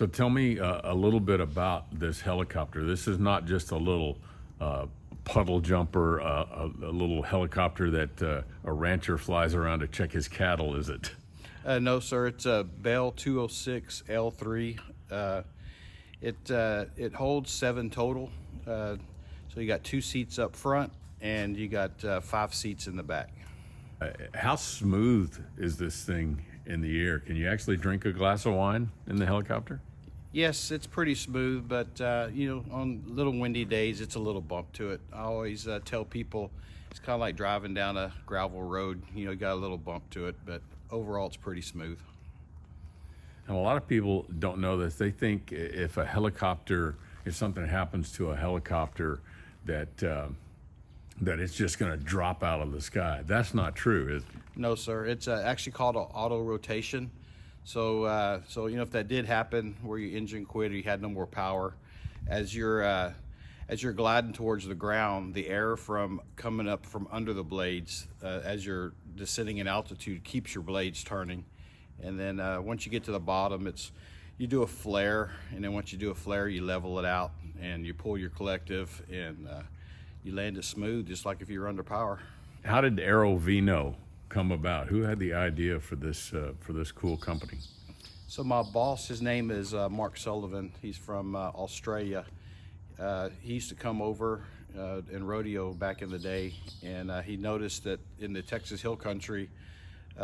So tell me a little bit about this helicopter. This is not just a little puddle jumper, a little helicopter that a rancher flies around to check his cattle, is it? No, sir. It's a Bell 206 L3. It holds 7 total. So you got 2 seats up front, and you got 5 seats in the back. How smooth is this thing in the air? Can you actually drink a glass of wine in the helicopter? Yes, it's pretty smooth, but on little windy days, it's a little bump to it. I always tell people it's kind of like driving down a gravel road. You got a little bump to it, but overall, it's pretty smooth. And a lot of people don't know this. They think if something happens to a helicopter, that it's just going to drop out of the sky. That's not true, is it? No, sir. It's actually called an auto rotation. So if that did happen, where your engine quit or you had no more power, as you're gliding towards the ground, the air from coming up from under the blades as you're descending in altitude keeps your blades turning. And then once you get to the bottom, you do a flare, and then once you do a flare, you level it out and you pull your collective, and you land it smooth, just like if you were under power. How did Aerovino come about? Who had the idea for this cool company? So my boss, his name is Mark Sullivan. He's from Australia. He used to come over and rodeo back in the day, and he noticed that in the Texas Hill Country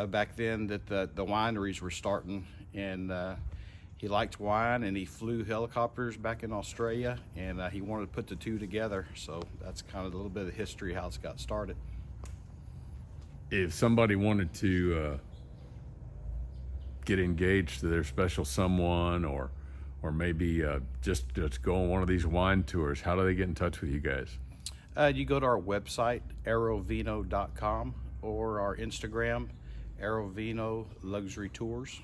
back then that the wineries were starting, and he liked wine, and he flew helicopters back in Australia, and he wanted to put the two together. So that's kind of a little bit of the history how it's got started. If somebody wanted to get engaged to their special someone, or maybe just go on one of these wine tours, how do they get in touch with you guys? You go to our website, aerovino.com, or our Instagram, Aerovino Luxury Tours.